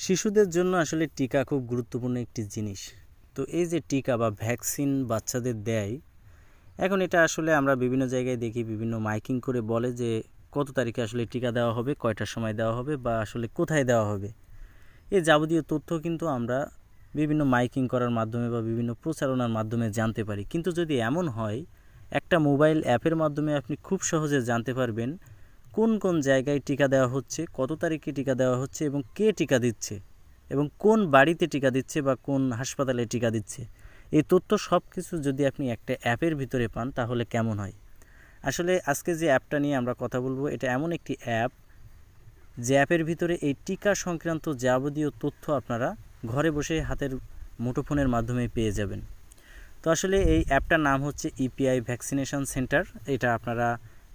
শিশুদের জন্য আসলে টিকা খুব গুরুত্বপূর্ণ একটি জিনিস। তো এই যে টিকা বা ভ্যাকসিন বাচ্চাদের দেয়, এখন এটা আসলে আমরা বিভিন্ন জায়গায় দেখি, বিভিন্ন মাইকিং করে বলে যে কত তারিখে আসলে টিকা দেওয়া হবে, কয়টার সময় দেওয়া হবে বা আসলে কোথায় দেওয়া হবে। এই যাবতীয় তথ্য কিন্তু আমরা বিভিন্ন মাইকিং করার মাধ্যমে বা বিভিন্ন প্রচারণার মাধ্যমে জানতে পারি। কিন্তু যদি এমন হয়, একটা মোবাইল অ্যাপের মাধ্যমে আপনি খুব সহজে জানতে পারবেন কোন কোন জায়গায় টিকা দেওয়া হচ্ছে, কত তারিখে টিকা দেওয়া হচ্ছে এবং কে টিকা দিচ্ছে এবং কোন বাড়িতে টিকা দিচ্ছে বা কোন হাসপাতালে টিকা দিচ্ছে। এই তথ্য সব কিছু যদি আপনি একটা অ্যাপের ভিতরে পান তাহলে কেমন হয়। আসলে আজকে যে অ্যাপটা নিয়ে আমরা কথা বলবো, এটা এমন একটি অ্যাপ যে অ্যাপের ভিতরে এই টিকা সংক্রান্ত যাবতীয় তথ্য আপনারা ঘরে বসে হাতের মুঠোফোনের মাধ্যমে পেয়ে যাবেন। তো আসলে এই অ্যাপটার নাম হচ্ছে EPI ভ্যাকসিনেশন সেন্টার। এটা আপনারা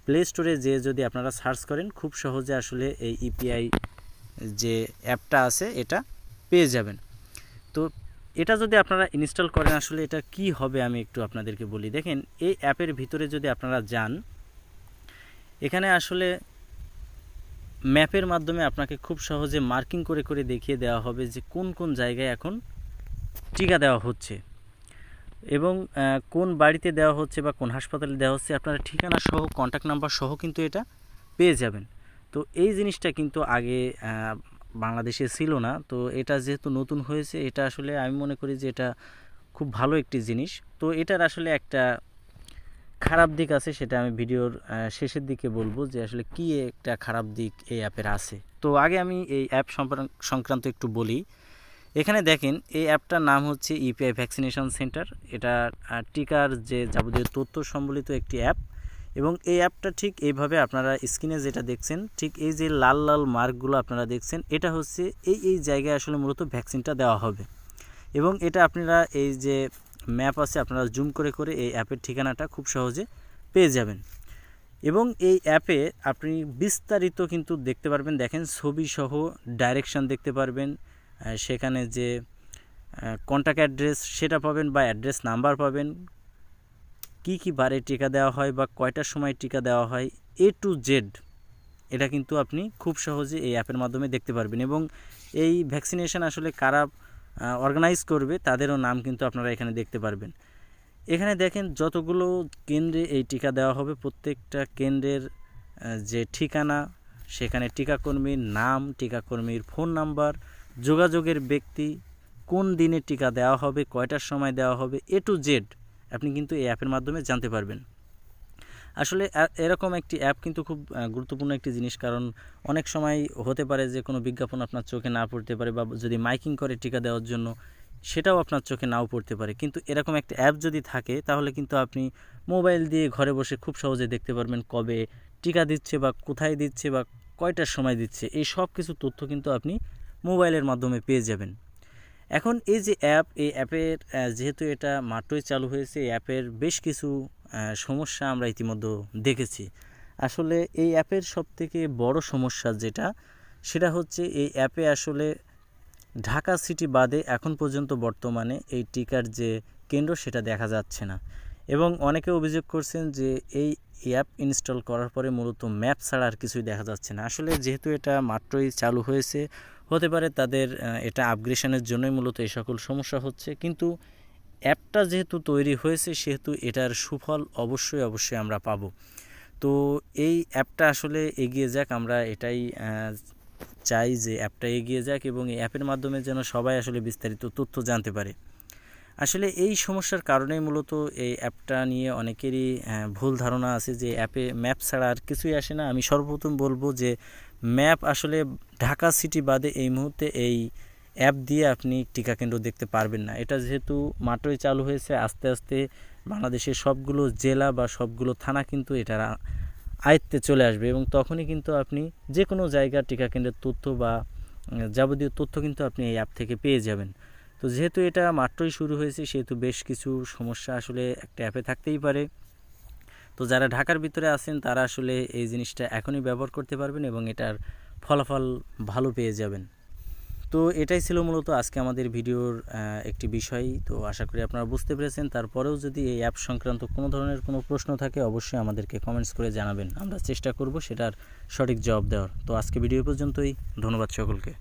প্লে স্টোরে যেয়ে যদি আপনারা সার্চ করেন, খুব সহজে আসলে এই EPI যে অ্যাপটা আছে এটা পেয়ে যাবেন। তো এটা যদি আপনারা ইনস্টল করেন, আসলে এটা কি হবে আমি একটু আপনাদেরকে বলি। দেখেন, এই অ্যাপের ভিতরে যদি আপনারা যান, এখানে আসলে ম্যাপের মাধ্যমে আপনাকে খুব সহজে মার্কিং করে করে দেখিয়ে দেওয়া হবে যে কোন কোন জায়গায় এখন টিকা দেওয়া হচ্ছে এবং কোন বাড়িতে দেওয়া হচ্ছে বা কোন হাসপাতালে দেওয়া হচ্ছে। আপনারা ঠিকানা সহ, কন্ট্যাক্ট নাম্বার সহ কিন্তু এটা পেয়ে যাবেন। তো এই জিনিসটা কিন্তু আগে বাংলাদেশে ছিল না। তো এটা যেহেতু নতুন হয়েছে, এটা আসলে আমি মনে করি যে এটা খুব ভালো একটি জিনিস। তো এটার আসলে একটা খারাপ দিক আছে, সেটা আমি ভিডিওর শেষের দিকে বলবো যে আসলে কি একটা খারাপ দিক এই অ্যাপের আছে। তো আগে আমি এই অ্যাপ সংক্রান্ত একটু বলি। এখানে দেখেন, এই অ্যাপটার নাম হচ্ছে EPI ভ্যাকসিনেশন সেন্টার। এটা টিকার যে যাবতীয় তথ্য সম্বলিত একটি অ্যাপ এবং এই অ্যাপটা ঠিক এইভাবে আপনারা স্ক্রিনে যেটা দেখছেন, ঠিক এই যে লাল লাল মার্কগুলো আপনারা দেখছেন, এটা হচ্ছে এই জায়গায় আসলে মূলত ভ্যাকসিনটা দেওয়া হবে। এবং এটা আপনারা এই যে ম্যাপ আছে, আপনারা জুম করে করে এই অ্যাপের ঠিকানাটা খুব সহজে পেয়ে যাবেন। এবং এই অ্যাপে আপনি বিস্তারিত কিন্তু দেখতে পারবেন। দেখেন, ছবি সহ ডাইরেকশান দেখতে পারবেন, সেখানে যে কন্ট্যাক্ট অ্যাড্রেস সেটা পাবেন বা অ্যাড্রেস নাম্বার পাবেন, কি কি বারে টিকা দেওয়া হয় বা কয়টার সময় টিকা দেওয়া হয়, A to Z এটা কিন্তু আপনি খুব সহজে এই অ্যাপের মাধ্যমে দেখতে পারবেন। এবং এই ভ্যাকসিনেশন আসলে কারা অর্গানাইজ করবে তাদেরও নাম কিন্তু আপনারা এখানে দেখতে পারবেন। এখানে দেখেন, যতগুলো কেন্দ্রে এই টিকা দেওয়া হবে, প্রত্যেকটা কেন্দ্রের যে ঠিকানা, সেখানে টিকাকর্মীর নাম, টিকাকর্মীর ফোন নাম্বার, যোগাযোগের ব্যক্তি, কোন দিনে টিকা দেওয়া হবে, কয়টার সময় দেওয়া হবে, A to Z আপনি কিন্তু এই অ্যাপের মাধ্যমে জানতে পারবেন। আসলে এরকম একটি অ্যাপ কিন্তু খুব গুরুত্বপূর্ণ একটি জিনিস, কারণ অনেক সময় হতে পারে যে কোনো বিজ্ঞাপন আপনার চোখে না পড়তে পারে বা যদি মাইকিং করে টিকা দেওয়ার জন্য, সেটাও আপনার চোখে নাও পড়তে পারে। কিন্তু এরকম একটা অ্যাপ যদি থাকে, তাহলে কিন্তু আপনি মোবাইল দিয়ে ঘরে বসে খুব সহজে দেখতে পারবেন কবে টিকা দিচ্ছে বা কোথায় দিচ্ছে বা কয়টার সময় দিচ্ছে। এই সব কিছু তথ্য কিন্তু আপনি মোবাইলের মাধ্যমে পেয়ে যাবেন। এখন এই যে অ্যাপ, এই অ্যাপের যেহেতু এটা মাত্রই চালু হয়েছে, এই অ্যাপের বেশ কিছু সমস্যা আমরা ইতিমধ্যে দেখেছি। আসলে এই অ্যাপের সবথেকে বড় সমস্যা যেটা, সেটা হচ্ছে এই অ্যাপে আসলে ঢাকা সিটি বাদে এখন পর্যন্ত বর্তমানে এই টিকার যে কেন্দ্র সেটা দেখা যাচ্ছে না। এবং অনেকে অভিযোগ করছেন যে এই অ্যাপ ইনস্টল করার পরে মূলত ম্যাপ ছাড়া আর কিছুই দেখা যাচ্ছে না। আসলে যেহেতু এটা মাত্রই চালু হয়েছে, হতে পারে তাদের এটা আপগ্রেশনের জন্যই মূলত এই সকল সমস্যা হচ্ছে। কিন্তু অ্যাপটা যেহেতু তৈরি হয়েছে, সেহেতু এটার সুফল অবশ্যই অবশ্যই আমরা পাবো। তো এই অ্যাপটা আসলে এগিয়ে যাক, আমরা এটাই চাই যে অ্যাপটা এগিয়ে যাক এবং এই অ্যাপের মাধ্যমে যেন সবাই আসলে বিস্তারিত তথ্য জানতে পারে। আসলে এই সমস্যার কারণেই মূলত এই অ্যাপটা নিয়ে অনেকেরই ভুল ধারণা আছে যে অ্যাপে ম্যাপ ছাড়া আর কিছুই আসে না। আমি সর্বপ্রথম বলবো যে ম্যাপ আসলে ঢাকা সিটি বাদে এই মুহূর্তে এই অ্যাপ দিয়ে আপনি টিকা কেন্দ্র দেখতে পারবেন না। এটা যেহেতু মাত্রই চালু হয়েছে, আস্তে আস্তে বাংলাদেশের সবগুলো জেলা বা সবগুলো থানা কিন্তু এটার আয়ত্তে চলে আসবে এবং তখনই কিন্তু আপনি যে কোনো জায়গার টিকা কেন্দ্রের তথ্য বা যাবতীয় তথ্য কিন্তু আপনি এই অ্যাপ থেকে পেয়ে যাবেন। তো যেহেতু এটা মাত্রই শুরু হয়েছে, সেহেতু বেশ কিছু সমস্যা আসলে একটা অ্যাপে থাকতেই পারে। তো যারা ঢাকার ভিতরে আছেন, তারা আসলে এই জিনিসটা এখনই ব্যবহার করতে পারবেন এবং এটার ফলাফল ভালো পেয়ে যাবেন। তো এটাই ছিল মূলত আজকে আমাদের ভিডিওর একটি বিষয়। তো আশা করি আপনারা বুঝতে পেরেছেন। তারপরেও যদি এই অ্যাপ সংক্রান্ত কোনো ধরনের কোনো প্রশ্ন থাকে, অবশ্যই আমাদেরকে কমেন্টস করে জানাবেন। আমরা চেষ্টা করব সেটার সঠিক জবাব দেওয়ার। তো আজকে ভিডিও পর্যন্তই। ধন্যবাদ সকলকে।